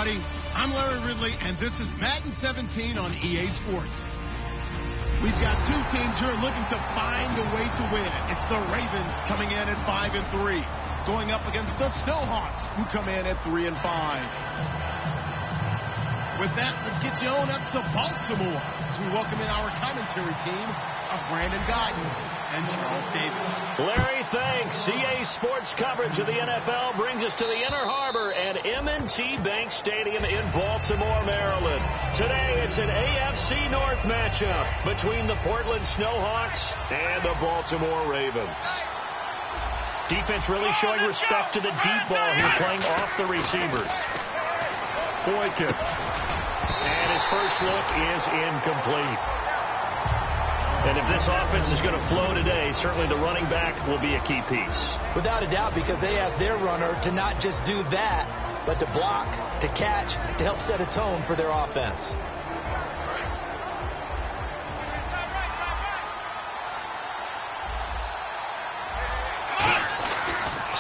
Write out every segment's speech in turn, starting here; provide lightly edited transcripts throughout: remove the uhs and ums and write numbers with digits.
everybody. I'm Larry Ridley, and this is Madden 17 on EA Sports. We've got two teams here looking to find a way to win. It's the Ravens coming in at 5-3, going up against the Snowhawks, who come in at 3-5. With that, let's get you on up to Baltimore as we welcome in our commentary team of Brandon Guyton and Charles Davis. Larry, thanks. EA Sports coverage of the NFL brings us to the Inner Harbor at M&T Bank Stadium in Baltimore, Maryland. Today, it's an AFC North matchup between the Portland Snowhawks and the Baltimore Ravens. Defense really showing respect to the deep ball here, playing off the receivers. Boykin. And his first look is incomplete. And if this offense is going to flow today, certainly the running back will be a key piece. Without a doubt, because they asked their runner to not just do that, but to block, to catch, to help set a tone for their offense.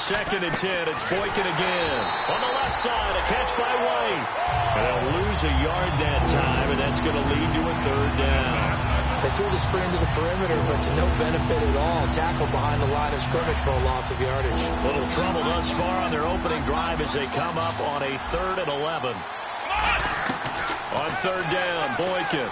Second and 10, it's Boykin again. On the left side, a catch by White. And they'll lose a yard that time, and that's going to lead to a third down. They threw the screen to the perimeter, but to no benefit at all. Tackle behind the line of scrimmage for a loss of yardage. Little trouble thus far on their opening drive as they come up on a 3rd and 11. On third down, Boykin.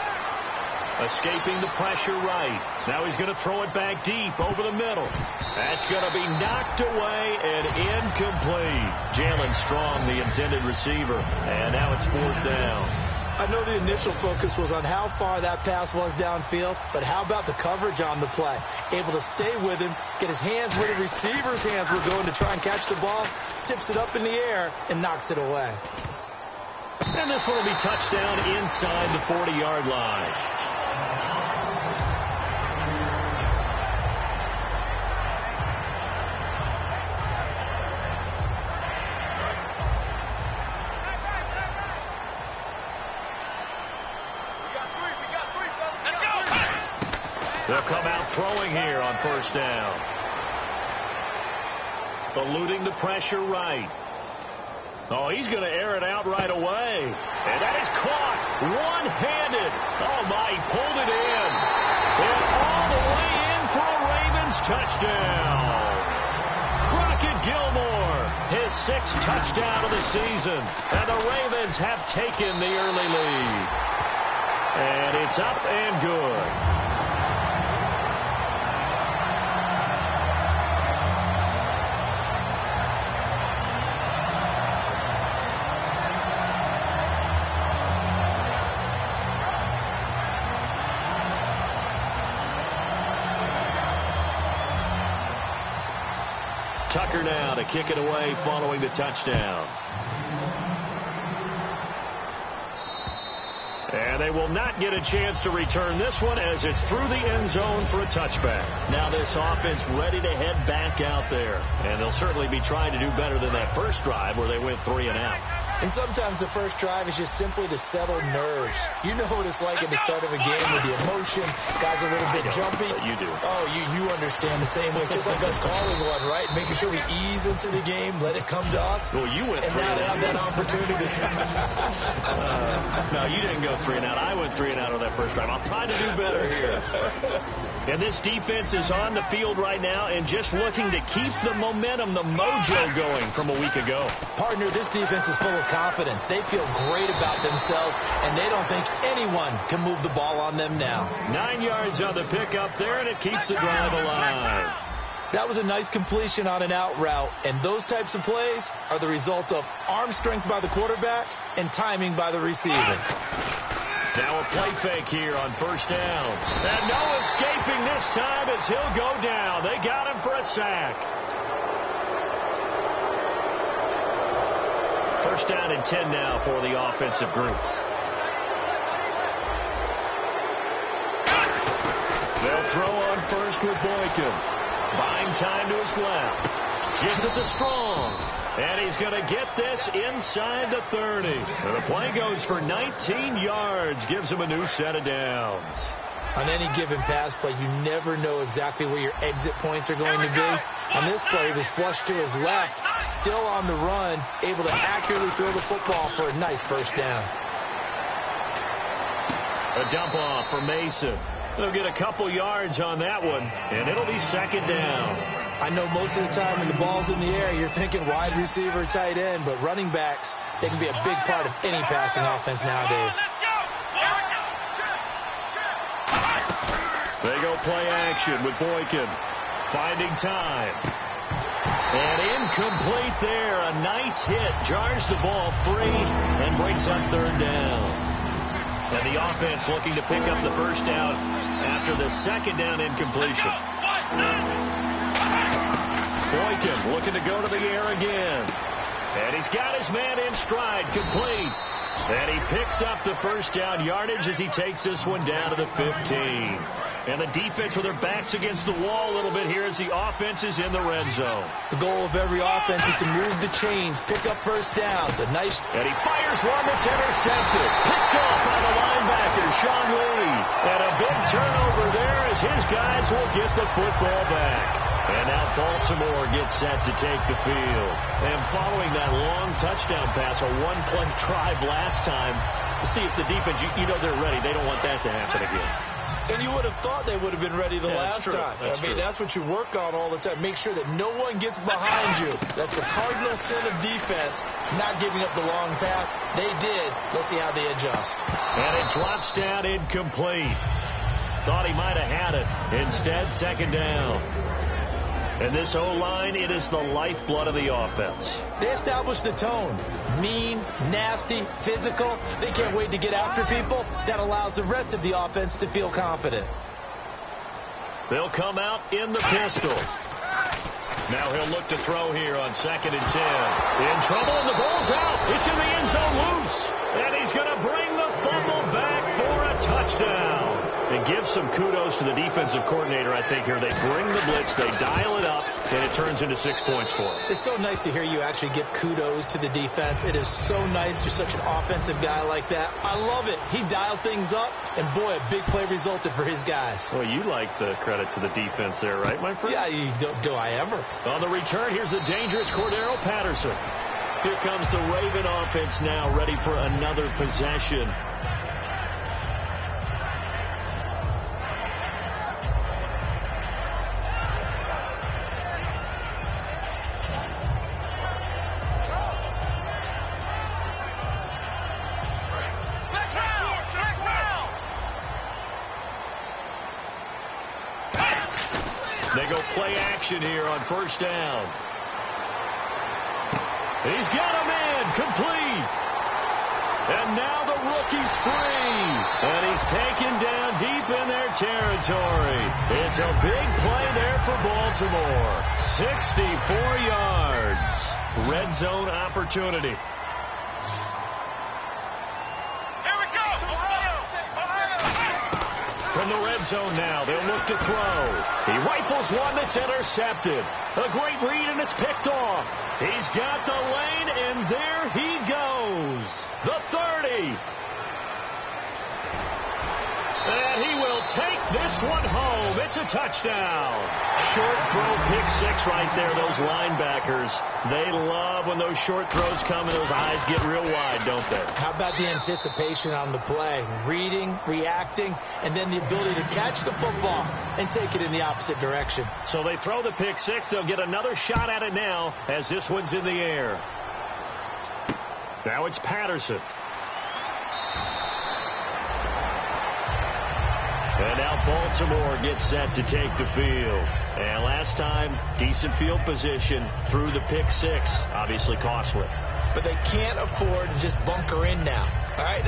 Escaping the pressure right. Now he's going to throw it back deep over the middle. That's going to be knocked away and incomplete. Jalen Strong, the intended receiver. And now it's 4th down. I know the initial focus was on how far that pass was downfield, but how about the coverage on the play? Able to stay with him, get his hands where the receiver's hands were going to try and catch the ball, tips it up in the air, and knocks it away. And this one will be touchdown inside the 40-yard line. They'll come out throwing here on first down. Eluding the pressure right. Oh, he's going to air it out right away. And that is caught one-handed. Oh, my, he pulled it in. And all the way in for a Ravens touchdown. Crockett Gilmore, his 6th touchdown of the season. And the Ravens have taken the early lead. And it's up and good. Tucker now to kick it away following the touchdown. And they will not get a chance to return this one as it's through the end zone for a touchback. Now this offense ready to head back out there. And they'll certainly be trying to do better than that first drive where they went 3 and out. And sometimes the first drive is just simply to settle nerves. You know what it's like at the start of a game with the emotion. Guys are a little bit jumpy. You do. Oh, you understand the same way. Just like us calling one, right? Making sure we ease into the game, let it come to us. Well, you went 3 and out. And now they have that opportunity. No, you didn't go 3 and out. I went 3 and out on that first drive. I'm trying to do better here. And this defense is on the field right now and just looking to keep the momentum, the mojo going from a week ago. Partner, this defense is full of confidence. They feel great about themselves, and they don't think anyone can move the ball on them now. 9 yards on the pickup there, and it keeps the drive alive. That was a nice completion on an out route, and those types of plays are the result of arm strength by the quarterback and timing by the receiver. Now a play fake here on first down. And no escaping this time as he'll go down. They got him for a sack. First down and 10 now for the offensive group. They'll throw on first with Boykin. Buying time to his left. Gives it to Strong. And he's going to get this inside the 30. And the play goes for 19 yards. Gives him a new set of downs. On any given pass play, you never know exactly where your exit points are going to be. On this play, he was flushed to his left, still on the run, able to accurately throw the football for a nice first down. A dump off for Mason. They'll get a couple yards on that one, and it'll be second down. I know most of the time when the ball's in the air, you're thinking wide receiver, tight end, but running backs, they can be a big part of any passing offense nowadays. They go play action with Boykin. Finding time. And incomplete there. A nice hit. Jars the ball free and brings up third down. And the offense looking to pick up the first down after the second down incompletion. Boykin looking to go to the air again. And he's got his man in stride. Complete. And he picks up the first down yardage as he takes this one down to the 15. And the defense with their backs against the wall a little bit here as the offense is in the red zone. The goal of every offense is to move the chains, pick up first downs. And he fires one that's intercepted. Picked off by the linebacker, Sean Lee. And a big turnover there as his guys will get the football back. And now Baltimore gets set to take the field. And following that long touchdown pass, a one-play drive last time, to see if the defense, you know they're ready. They don't want that to happen again. And you would have thought they would have been ready the last time. That's what you work on all the time. Make sure that no one gets behind you. That's the cardinal sin of defense, not giving up the long pass. They did. Let's see how they adjust. And it drops down incomplete. Thought he might have had it. Instead, second down. And this O-line, it is the lifeblood of the offense. They established the tone. Mean, nasty, physical. They can't wait to get after people. That allows the rest of the offense to feel confident. They'll come out in the pistol. Now he'll look to throw here on 2nd and 10. In trouble, and the ball's out. It's in the end zone loose. And he's going to bring the fumble back for a touchdown. And give some kudos to the defensive coordinator, I think, here. They bring the blitz, they dial it up, and it turns into 6 points for them. It's so nice to hear you actually give kudos to the defense. It is so nice. You're such an offensive guy like that. I love it. He dialed things up, and boy, a big play resulted for his guys. Well, you like the credit to the defense there, right, my friend? Yeah, do I ever. On the return, here's the dangerous Cordero Patterson. Here comes the Raven offense now, ready for another possession. They go play action here on first down. He's got a man complete. And now the rookie's free. And he's taken down deep in their territory. It's a big play there for Baltimore. 64 yards. Red zone opportunity. From the red zone now, they'll look to throw. He rifles one that's intercepted. A great read, and it's picked off. He's got the lane, and there he goes. The 30. And he will take this one home. It's a touchdown. Short throw, pick six right there. Those linebackers, they love when those short throws come and those eyes get real wide, don't they? How about the anticipation on the play? Reading, reacting, and then the ability to catch the football and take it in the opposite direction. So they throw the pick six. They'll get another shot at it now as this one's in the air. Now it's Patterson. And now Baltimore gets set to take the field. And last time, decent field position through the pick six. Obviously costly. But they can't afford to just bunker in now. All right,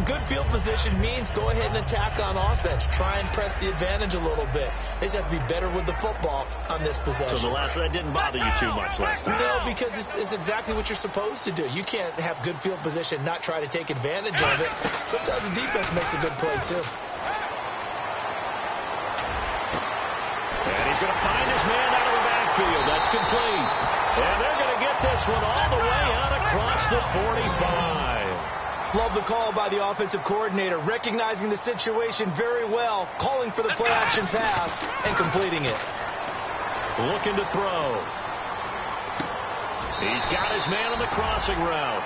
good field position means go ahead and attack on offense. Try and press the advantage a little bit. They just have to be better with the football on this possession. So that didn't bother you too much last time? No, because it's exactly what you're supposed to do. You can't have good field position, not try to take advantage of it. Sometimes the defense makes a good play, too. And he's going to find his man out of the backfield. That's complete. And they're going to get this one all the way out across the 45. Love the call by the offensive coordinator, recognizing the situation very well, calling for the play-action pass, and completing it. Looking to throw. He's got his man on the crossing route.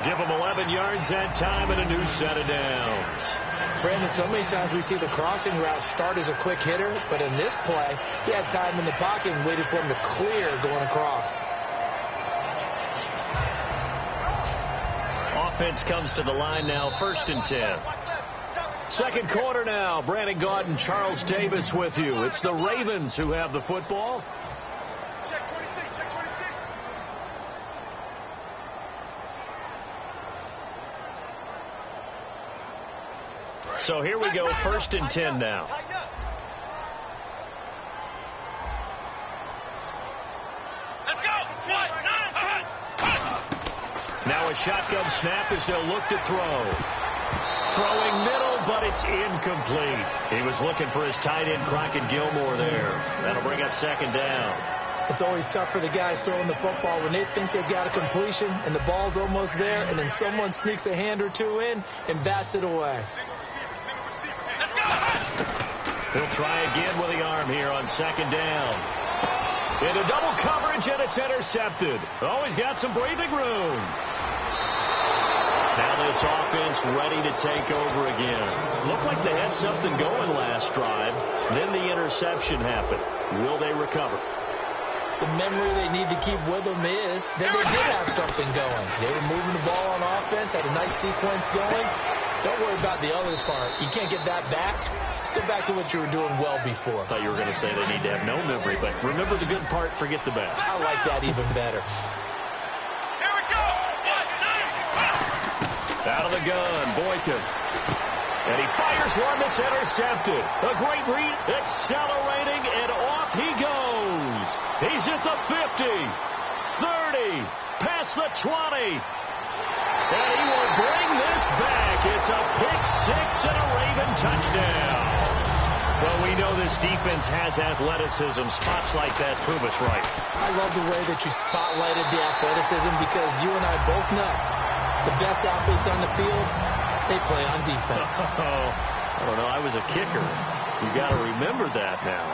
Give him 11 yards that time and a new set of downs. Brandon, so many times we see the crossing route start as a quick hitter, but in this play, he had time in the pocket and waited for him to clear going across. Offense comes to the line now, 1st and 10. Second quarter now. Brandon Gaudin and Charles Davis with you. It's the Ravens who have the football. Check 26, check 26. So here we go, 1st and 10 now. Let's go. Now a shotgun snap as they'll look to throw. Throwing middle, but it's incomplete. He was looking for his tight end, Crockett Gilmore there. That'll bring up 2nd down. It's always tough for the guys throwing the football when they think they've got a completion and the ball's almost there, and then someone sneaks a hand or two in and bats it away. He'll try again with the arm here on 2nd down. Into double coverage, and it's intercepted. Oh, he's got some breathing room. Now this offense ready to take over again. Looked like they had something going last drive. Then the interception happened. Will they recover? The memory they need to keep with them is that they did have something going. They were moving the ball on offense, had a nice sequence going. Don't worry about the other part. You can't get that back. Let's go back to what you were doing well before. I thought you were going to say they need to have no memory, but remember the good part, forget the bad. I like that even better. Here we go. Out of the gun, Boykin. And he fires one that's intercepted. A great read, accelerating, and off he goes. He's at the 50, 30, past the 20. And he will bring this back. It's a pick six and a Raven touchdown. Well, we know this defense has athleticism. Spots like that prove us right. I love the way that you spotlighted the athleticism because you and I both know the best athletes on the field, they play on defense. Oh, I don't know. I was a kicker. You got to remember that now.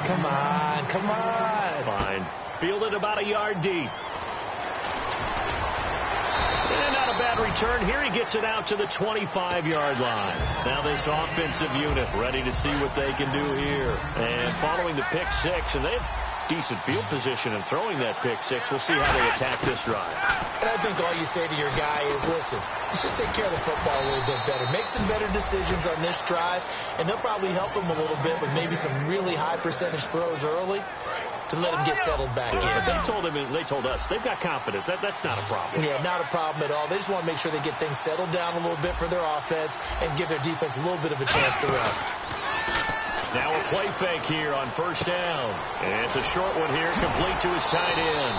Come on, come on. Fine. Fielded about a yard deep. And not a bad return. Here he gets it out to the 25-yard line. Now this offensive unit ready to see what they can do here. And following the pick six, and they have decent field position in throwing that pick six. We'll see how they attack this drive. And I think all you say to your guy is, listen, let's just take care of the football a little bit better. Make some better decisions on this drive, and they'll probably help him a little bit with maybe some really high percentage throws early to let him get settled back in. But they told us they've got confidence. That's not a problem. Yeah, not a problem at all. They just want to make sure they get things settled down a little bit for their offense and give their defense a little bit of a chance to rest. Now a play fake here on 1st down. And it's a short one here, complete to his tight end.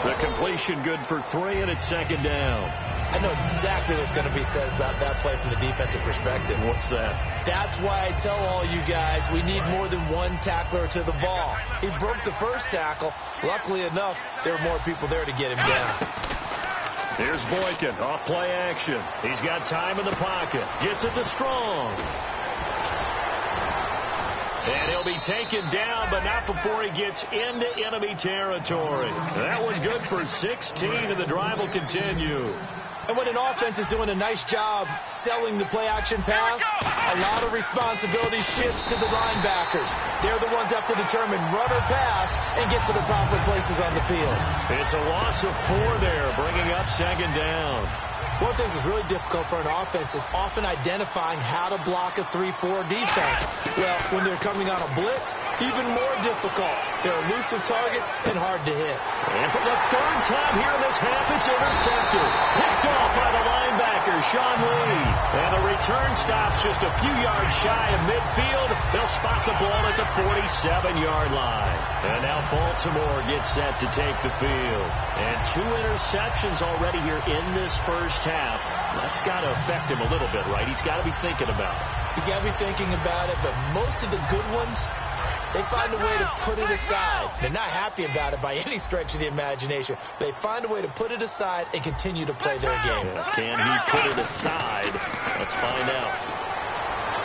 The completion good for 3, and it's 2nd down. I know exactly what's going to be said about that play from the defensive perspective. What's that? That's why I tell all you guys we need more than one tackler to the ball. He broke the first tackle. Luckily enough, there were more people there to get him down. Here's Boykin off play action. He's got time in the pocket. Gets it to Strong. And he'll be taken down, but not before he gets into enemy territory. That one good for 16, and the drive will continue. And when an offense is doing a nice job selling the play-action pass, a lot of responsibility shifts to the linebackers. They're the ones that have to determine run or pass and get to the proper places on the field. It's a loss of 4 there, bringing up 2nd down. One thing that's really difficult for an offense is often identifying how to block a 3-4 defense. Well, when they're coming on a blitz, even more difficult. They're elusive targets and hard to hit. And for the 3rd time here in this half, it's intercepted. Picked off by the linebacker, Sean Lee. And the return stops just a few yards shy of midfield. They'll spot the ball at the 47-yard line. And now Baltimore gets set to take the field. And 2 interceptions already here in this first half. That's got to affect him a little bit, right? He's got to be thinking about it. He's got to be thinking about it, but most of the good ones, they find a way to put it aside. They're not happy about it by any stretch of the imagination. They find a way to put it aside and continue to play their game. Yeah, can he put it aside? Let's find out.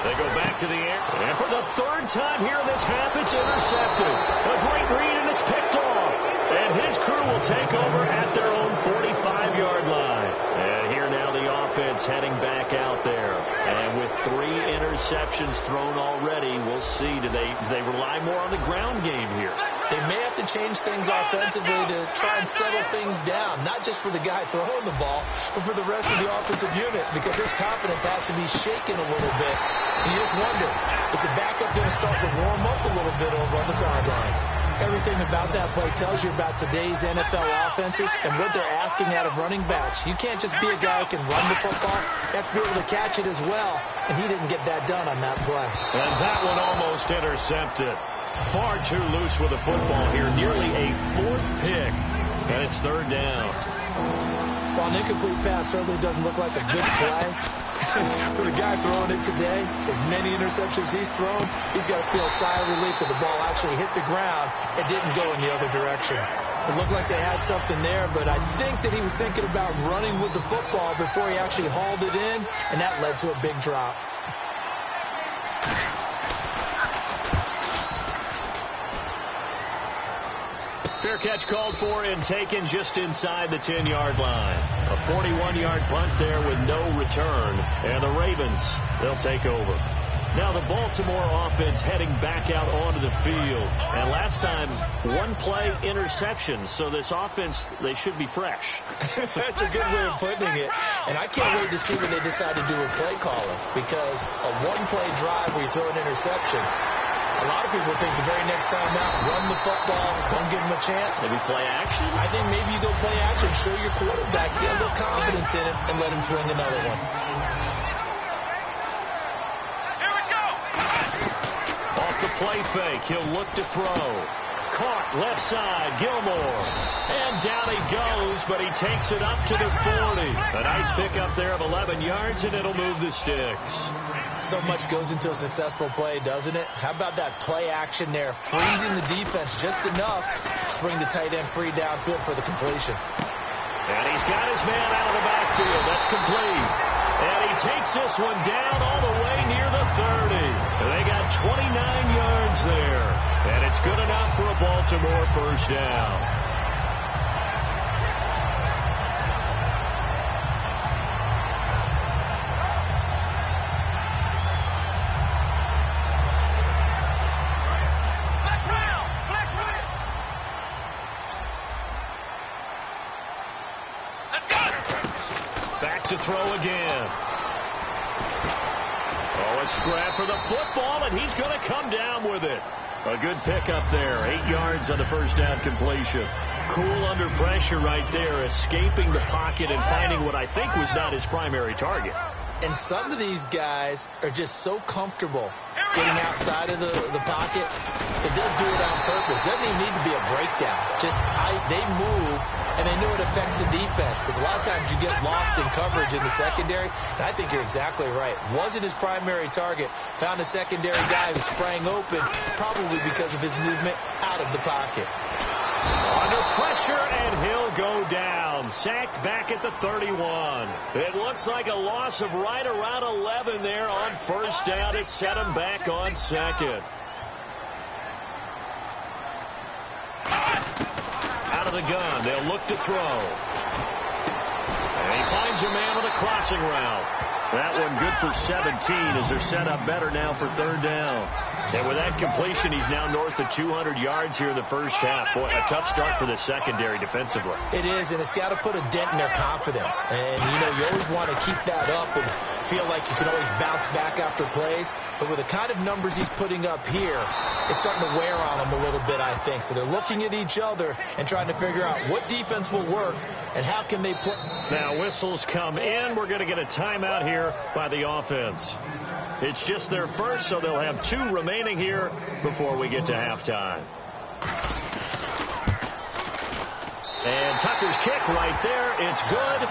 They go back to the air. And for the third time here in this half, it's intercepted. A great read, and it's picked off. And his crew will take over at their own 45-yard line. And here now the offense heading back out there. And with 3 interceptions thrown already, we'll see. Do they rely more on the ground game here? They may have to change things offensively to try and settle things down, not just for the guy throwing the ball, but for the rest of the offensive unit, because his confidence has to be shaken a little bit. And you just wonder, is the backup going to start to warm up a little bit over on the sideline? Everything about that play tells you about today's NFL offenses and what they're asking out of running backs. You can't just be a guy who can run the football. You have to be able to catch it as well, and he didn't get that done on that play. And that one almost intercepted. Far too loose with the football here. Nearly a 4th pick, and it's 3rd down. While an incomplete pass certainly doesn't look like a good play, for the guy throwing it today, as many interceptions he's thrown, he's got to feel a sigh of relief that the ball actually hit the ground and didn't go in the other direction. It looked like they had something there, but I think that he was thinking about running with the football before he actually hauled it in, and that led to a big drop. Fair catch called for and taken just inside the 10-yard line. A 41-yard punt there with no return. And the Ravens, they'll take over. Now the Baltimore offense heading back out onto the field. And last time, 1-play interception. So this offense, they should be fresh. That's a good way of putting it. And I can't wait to see what they decide to do with play calling. Because a 1-play drive where you throw an interception, a lot of people think the very next time out, run the football, don't give him a chance. Maybe play action? I think maybe you go play action, show your quarterback, get a little confidence in it, and let him fling another one. Here we go! Off the play fake, he'll look to throw. Caught left side, Gilmore. And down he goes, but he takes it up to the 40. A nice pickup there of 11 yards, and it'll move the sticks. So much goes into a successful play, doesn't it? How about that play action there, freezing the defense just enough to bring the tight end free downfield for the completion. And he's got his man out of the backfield. That's complete. And he takes this one down all the way near the 30. They got 29 yards there. And it's good enough for a Baltimore first down. To throw again. Oh, a scrap for the football, and he's going to come down with it. A good pickup there. 8 yards on the first down completion. Cool under pressure right there, escaping the pocket and finding what I think was not his primary target. And some of these guys are just so comfortable getting outside of the pocket. It does do it on purpose. It doesn't even need to be a breakdown. Just they move, and they know it affects the defense. Because a lot of times you get lost in coverage in the secondary. And I think you're exactly right. Wasn't his primary target. Found a secondary guy who sprang open, probably because of his movement out of the pocket. Under pressure, and he'll go down. Sacked back at the 31. It looks like a loss of right around 11 there on first down to set him back on second. Out of the gun, they'll look to throw. And he finds a man with a crossing route. That one good for 17 as they're set up better now for third down. And with that completion, he's now north of 200 yards here in the first half. Boy, a tough start for the secondary defensively. It is, and it's got to put a dent in their confidence. And, you know, you always want to keep that up and feel like you can always bounce back after plays. But with the kind of numbers he's putting up here, it's starting to wear on them a little bit, I think. So they're looking at each other and trying to figure out what defense will work and how can they play. Now whistles come in. We're going to get a timeout here by the offense. It's just their first, so they'll have 2 remaining here before we get to halftime. And Tucker's kick right there. It's good.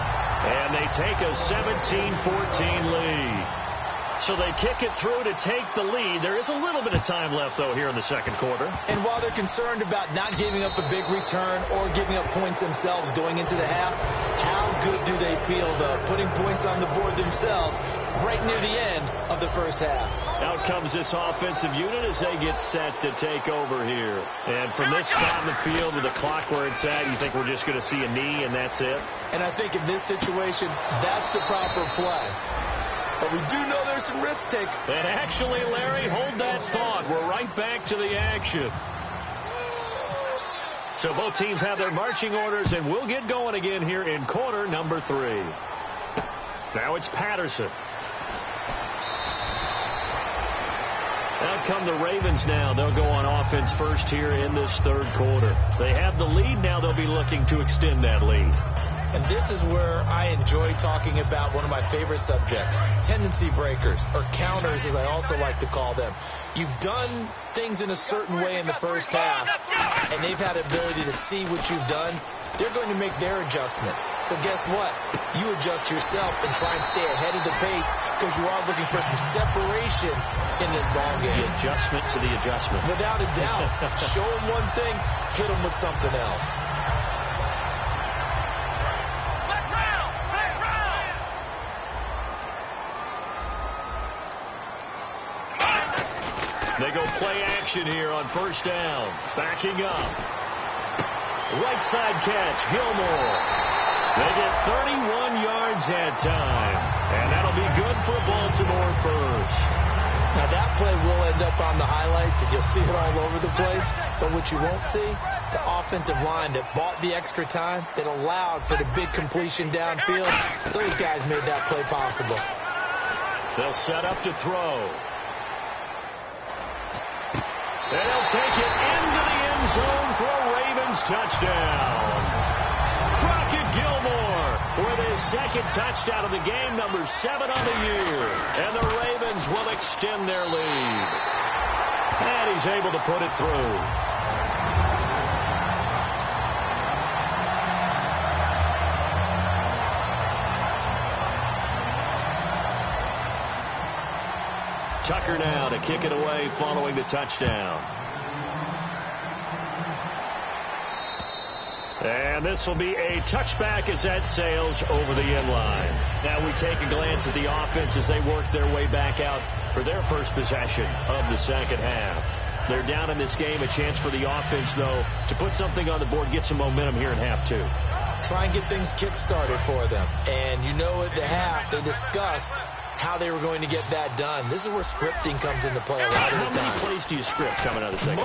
And they take a 17-14 lead. So they kick it through to take the lead. There is a little bit of time left, though, here in the second quarter. And while they're concerned about not giving up a big return or giving up points themselves going into the half, how good do they feel, though, putting points on the board themselves right near the end of the first half? Out comes this offensive unit as they get set to take over here. And from this spot in the field with the clock where it's at, you think we're just going to see a knee and that's it? And I think in this situation, that's the proper play. But we do know there's some risk take. And actually, Larry, hold that thought. We're right back to the action. So both teams have their marching orders, and we'll get going again here in quarter number 3. Now it's Patterson. Out come the Ravens now. They'll go on offense first here in this third quarter. They have the lead. Now they'll be looking to extend that lead. And this is where I enjoy talking about one of my favorite subjects, tendency breakers, or counters as I also like to call them. You've done things in a certain way in the first half, and they've had the ability to see what you've done. They're going to make their adjustments. So guess what? You adjust yourself and try and stay ahead of the pace because you are looking for some separation in this ballgame. The adjustment to the adjustment. Without a doubt. Show them one thing, hit them with something else. They go play action here on first down. Backing up. Right side catch, Gilmore. They get 31 yards that time. And that'll be good for Baltimore first. Now that play will end up on the highlights, and you'll see it all over the place. But what you won't see, the offensive line that bought the extra time, that allowed for the big completion downfield, those guys made that play possible. They'll set up to throw. And they'll take it into the end zone for a Ravens touchdown. Crockett Gilmore with his second touchdown of the game, number 7 on the year. And the Ravens will extend their lead. And he's able to put it through. Tucker now to kick it away following the touchdown. And this will be a touchback as that sails over the end line. Now we take a glance at the offense as they work their way back out for their first possession of the second half. They're down in this game. A chance for the offense, though, to put something on the board, get some momentum here in half 2. Try and get things kick-started for them. And you know at the half, they discussed how they were going to get that done. This is where scripting comes into play a lot of the time. How many plays do you script coming out of the second?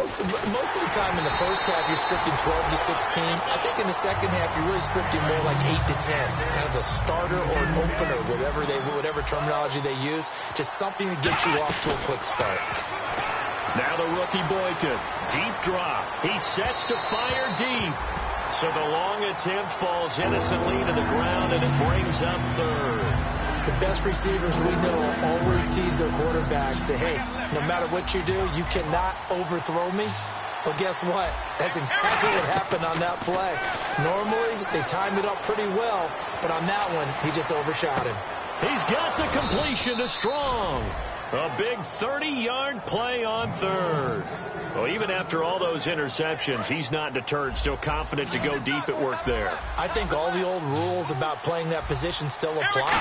Most of the time in the first half, you're scripting 12 to 16. I think in the second half, you're really scripting more like 8 to 10. Kind of a starter or an opener, whatever terminology they use. Just something to get you off to a quick start. Now the rookie Boykin. Deep drop. He sets to fire deep. So the long attempt falls innocently to the ground, and it brings up third. The best receivers we know always tease their quarterbacks that, hey, no matter what you do, you cannot overthrow me. Well, guess what? That's exactly what happened on that play. Normally, they time it up pretty well, but on that one, he just overshot him. He's got the completion to Strong. A big 30-yard play on third. Well, even after all those interceptions, he's not deterred, still confident to go deep at work there. I think all the old rules about playing that position still apply.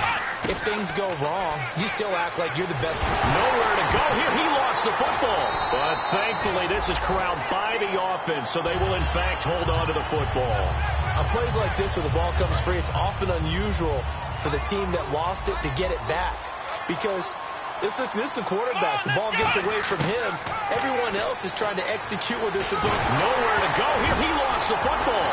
If things go wrong, you still act like you're the best. Nowhere to go here. He lost the football. But thankfully, this is corralled by the offense, so they will, in fact, hold on to the football. On plays like this where the ball comes free, it's often unusual for the team that lost it to get it back. Because this is the quarterback. The ball gets away from him. Everyone else is trying to execute what they're supposed to. Nowhere to go here. He lost the football.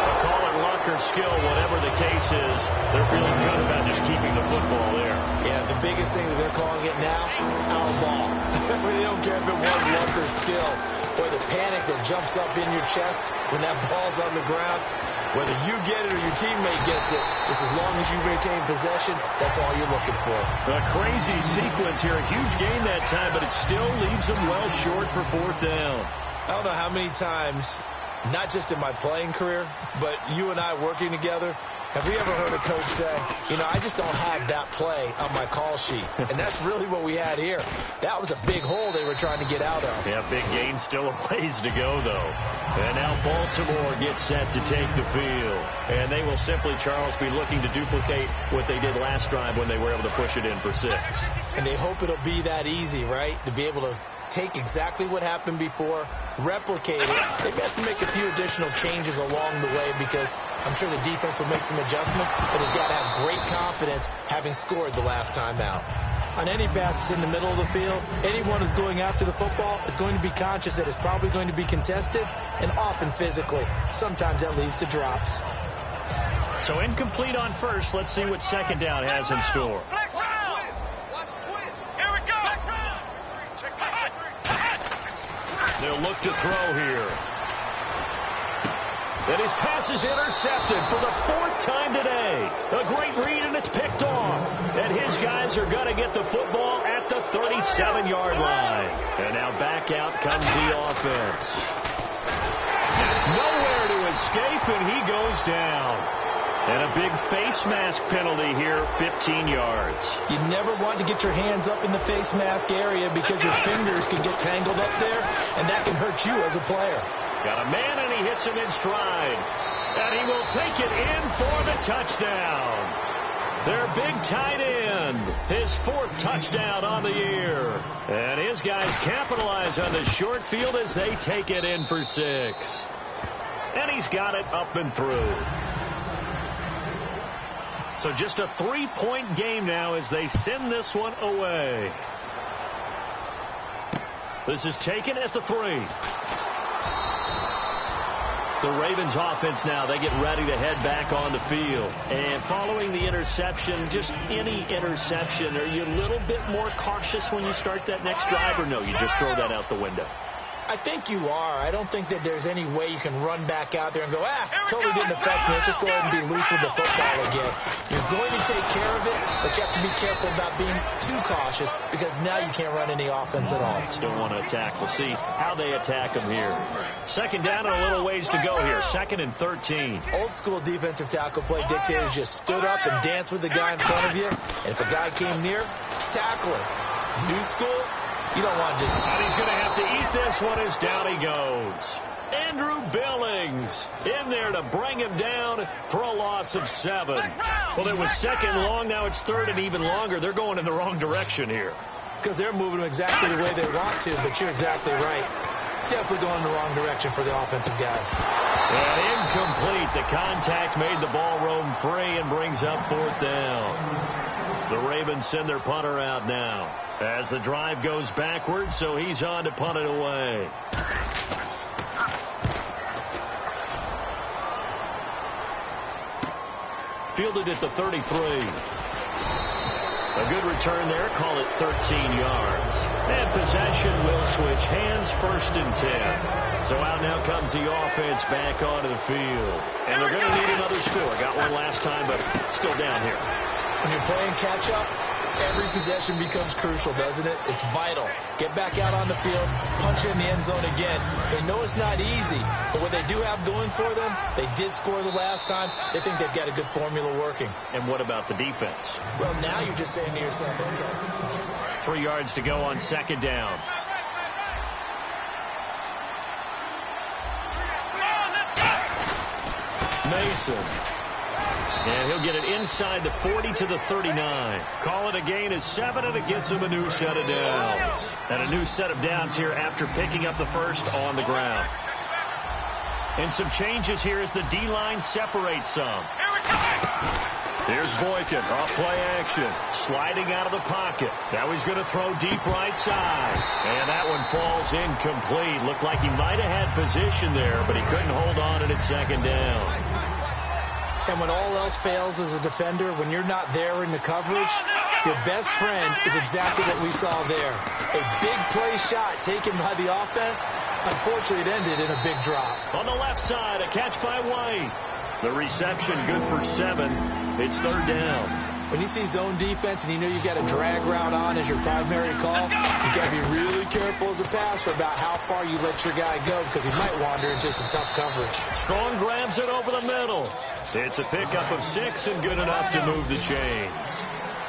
They'll call it luck or skill, whatever the case is. They're feeling good about just keeping the football there. Yeah, the biggest thing that they're calling it now, our ball. They don't care if it was luck or skill, or the panic that jumps up in your chest when that ball's on the ground. Whether you get it or your teammate gets it, just as long as you retain possession, that's all you're looking for. A crazy sequence here. A huge gain that time, but it still leaves them well short for fourth down. I don't know how many times, not just in my playing career, but you and I working together, Have we ever heard a coach say, I just don't have that play on my call sheet? And that's really what we had here. That was a big hole they were trying to get out of. Yeah, big gain, still a ways to go, though. And now Baltimore gets set to take the field. And they will simply, Charles, be looking to duplicate what they did last drive when they were able to push it in for 6. And they hope it'll be that easy, right? To be able to take exactly what happened before, replicate it. They may have to make a few additional changes along the way because I'm sure the defense will make some adjustments, but they've got to have great confidence having scored the last time out. On any passes in the middle of the field, anyone who's going after the football is going to be conscious that it's probably going to be contested and often physically. Sometimes that leads to drops. So incomplete on first. Let's see what second down has in store. Here we go. They'll look to throw here. And his pass is intercepted for the 4th time today. A great read, and it's picked off. And his guys are going to get the football at the 37-yard line. And now back out comes the offense. Nowhere to escape, and he goes down. And a big face mask penalty here, 15 yards. You never want to get your hands up in the face mask area because your fingers can get tangled up there, and that can hurt you as a player. Got a man, and he hits him in stride. And he will take it in for the touchdown. Their big tight end, his 4th touchdown on the year. And his guys capitalize on the short field as they take it in for 6. And he's got it up and through. So just a 3-point game now as they send this one away. This is taken at the 3. The Ravens offense now, they get ready to head back on the field. And following the interception, just any interception, are you a little bit more cautious when you start that next drive, or no, you just throw that out the window? I think you are. I don't think that there's any way you can run back out there and go, totally didn't affect me. Let's just go ahead and be loose with the football again. You're going to take care of it, but you have to be careful about being too cautious because now you can't run any offense at all. Still want to attack. We'll see how they attack them here. Second down and a little ways to go here. 2nd and 13. Old school defensive tackle play dictated just stood up and danced with the guy in front of you. And if a guy came near, tackle him. New school, you don't want to just... And he's going to have to eat this one as down he goes. Andrew Billings in there to bring him down for a loss of 7. Well, it was 2nd long. Now it's 3rd and even longer. They're going in the wrong direction here. Because they're moving exactly the way they want to, but you're exactly right. Definitely going in the wrong direction for the offensive guys. And incomplete. The contact made the ball roam free and brings up 4th down. The Ravens send their punter out now as the drive goes backwards, so he's on to punt it away. Fielded at the 33. A good return there. Call it 13 yards. And possession will switch hands, 1st and 10. So out now comes the offense back onto the field. And they're going to need another score. Got one last time, but still down here. When you're playing catch-up, every possession becomes crucial, doesn't it? It's vital. Get back out on the field, punch it in the end zone again. They know it's not easy, but what they do have going for them, they did score the last time. They think they've got a good formula working. And what about the defense? Well, now you're just saying to yourself, okay. 3 yards to go on 2nd down. Mason. And he'll get it inside the 40 to the 39. Call it a gain of 7, and it gets him a new set of downs. And a new set of downs here after picking up the first on the ground. And some changes here as the D-line separates some. Here's Boykin off play action. Sliding out of the pocket. Now he's going to throw deep right side. And that one falls incomplete. Looked like he might have had position there, but he couldn't hold on at 2nd down. And when all else fails as a defender, when you're not there in the coverage, your best friend is exactly what we saw there. A big play shot taken by the offense. Unfortunately, it ended in a big drop. On the left side, a catch by White. The reception good for 7. It's 3rd down. When you see zone defense and you know you've got a drag route on as your primary call, you got to be really careful as a passer about how far you let your guy go because he might wander into some tough coverage. Strong grabs it over the middle. It's a pickup of 6 and good enough to move the chains.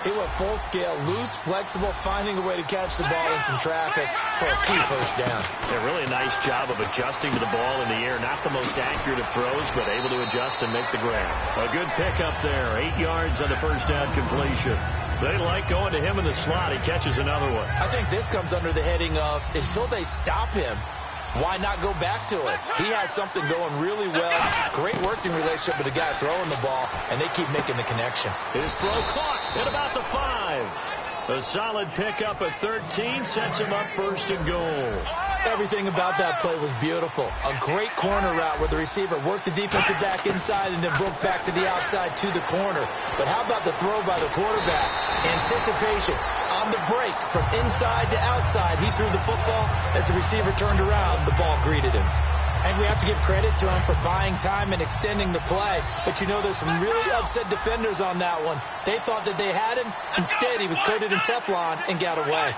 He went full scale, loose, flexible, finding a way to catch the ball in some traffic for a key first down. Yeah, really a nice job of adjusting to the ball in the air. Not the most accurate of throws, but able to adjust and make the grab. A good pickup there. 8 yards on the first down completion. They like going to him in the slot. He catches another one. I think this comes under the heading of until they stop him, why not go back to it? He has something going really well. Great working relationship with the guy throwing the ball, and they keep making the connection. His throw caught at about the 5. A solid pickup at 13 sets him up first and goal. Everything about that play was beautiful. A great corner route where the receiver worked the defensive back inside and then broke back to the outside to the corner. But how about the throw by the quarterback? Anticipation. On the break from inside to outside, he threw the football. As the receiver turned around, the ball greeted him. And we have to give credit to him for buying time and extending the play. But you know, there's some really upset defenders on that one. They thought that they had him. Instead, he was coated in Teflon and got away.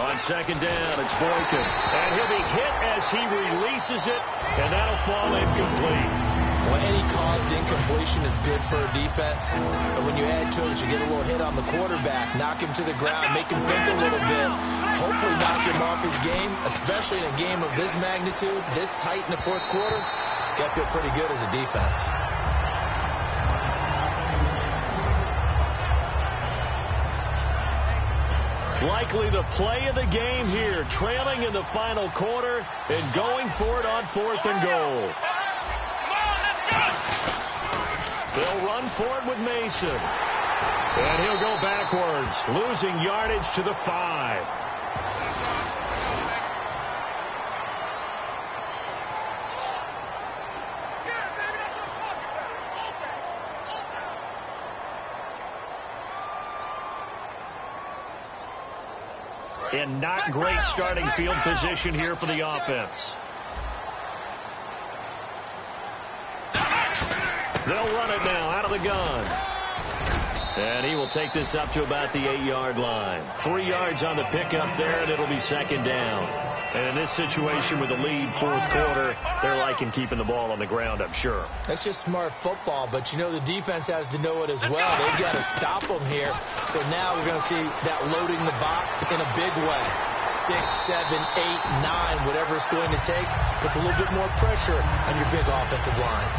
On second down, it's Boykin. And he'll be hit as he releases it, and that'll fall incomplete. Well, any caused incompletion is good for a defense. But when you add to it, you get a little hit on the quarterback, knock him to the ground, make him think a little bit, hopefully knock him off his game, especially in a game of this magnitude, this tight in the fourth quarter. Got to feel pretty good as a defense. Likely the play of the game here, trailing in the final quarter and going for it on 4th and goal. They'll run for it with Mason. And he'll go backwards, losing yardage to the 5. And not great starting field position here for the offense. They'll run it now out of the gun. And he will take this up to about the 8-yard line. 3 yards on the pickup there, and it'll be second down. And in this situation with the lead fourth quarter, they're liking keeping the ball on the ground, I'm sure. That's just smart football, but you know the defense has to know it as well. They've got to stop them here. So now we're going to see that loading the box in a big way. 6, 7, 8, 9, whatever it's going to take, puts a little bit more pressure on your big offensive line.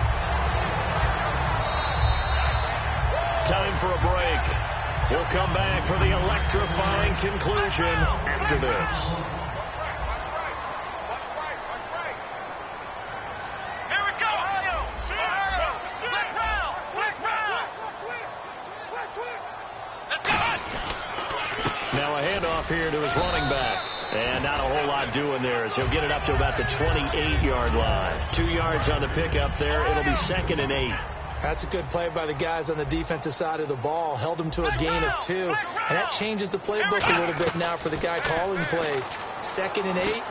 Time for a break. We'll come back for the electrifying conclusion after this. Here we go. Now a handoff here to his running back. And not a whole lot doing there as he'll get it up to about the 28-yard line. 2 yards on the pickup there. It'll be second and 8. That's a good play by the guys on the defensive side of the ball. Held them to a gain of 2. And that changes the playbook a little bit now for the guy calling plays. Second and 8.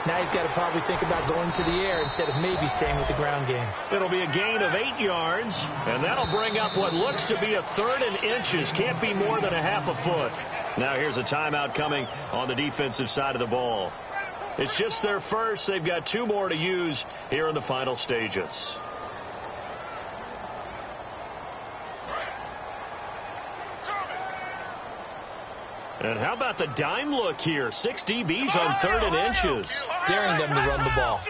Now he's got to probably think about going to the air instead of maybe staying with the ground game. It'll be a gain of 8 yards, and that'll bring up what looks to be a 3rd and inches. Can't be more than a half a foot. Now here's a timeout coming on the defensive side of the ball. It's just their first. They've got 2 more to use here in the final stages. And how about the dime look here? 6 DBs on 3rd and inches. Daring them to run the ball.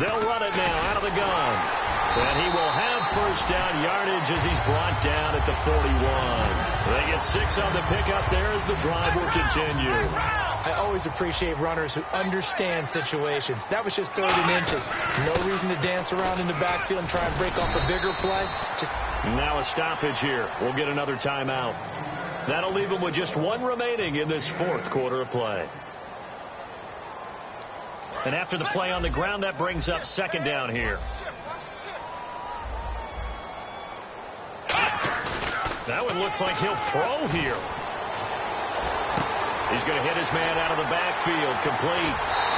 They'll run it now out of the gun. And he will have first down yardage as he's brought down at the 41. They get 6 on the pickup there as the drive will continue. I always appreciate runners who understand situations. That was just 3rd and inches. No reason to dance around in the backfield and try and break off a bigger play. Now a stoppage here. We'll get another timeout. That'll leave them with just 1 remaining in this fourth quarter of play. And after the play on the ground, that brings up second down here. That one looks like he'll throw here. He's going to hit his man out of the backfield, complete.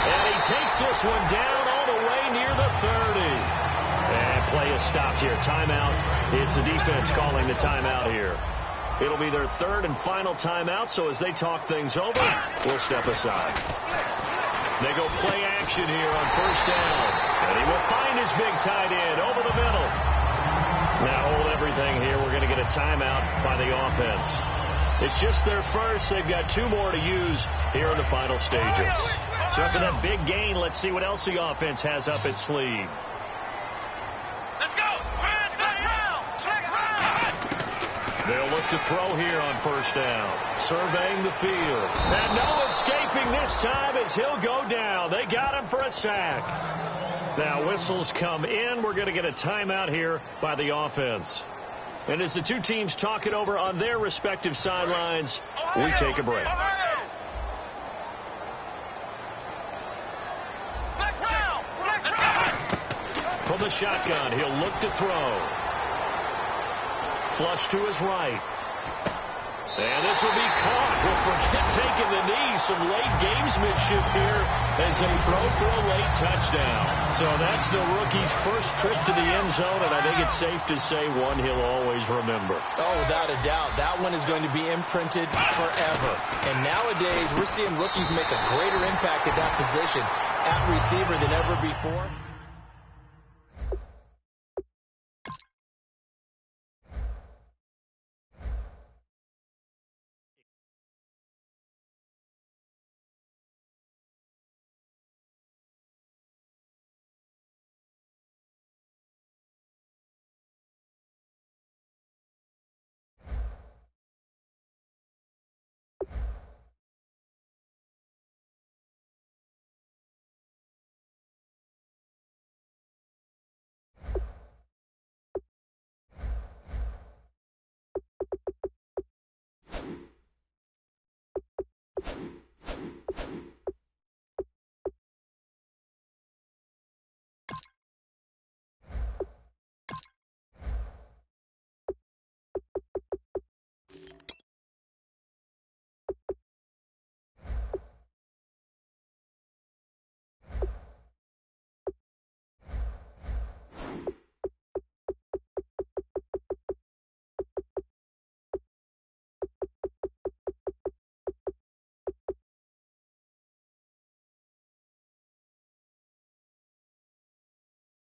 And he takes this one down all the way near the 30. And play is stopped here. Timeout. It's the defense calling the timeout here. It'll be their third and final timeout, so as they talk things over, we'll step aside. They go play action here on first down. And he will find his big tight end over the middle. Now hold everything here. We're going to get a timeout by the offense. It's just their first. They've got 2 more to use here in the final stages. So after that big gain, let's see what else the offense has up its sleeve. Let's go. They'll look to throw here on first down. Surveying the field. And no escaping this time as he'll go down. They got him for a sack. Now whistles come in. We're going to get a timeout here by the offense. And as the two teams talk it over on their respective sidelines, we take a break. From the shotgun, he'll look to throw. Flush to his right. And this will be caught. We'll forget taking the knee. Some late gamesmanship here as they throw for a late touchdown. So that's the rookie's first trip to the end zone, and I think it's safe to say one he'll always remember. Oh, without a doubt. That one is going to be imprinted forever. And nowadays, we're seeing rookies make a greater impact at that position at receiver than ever before.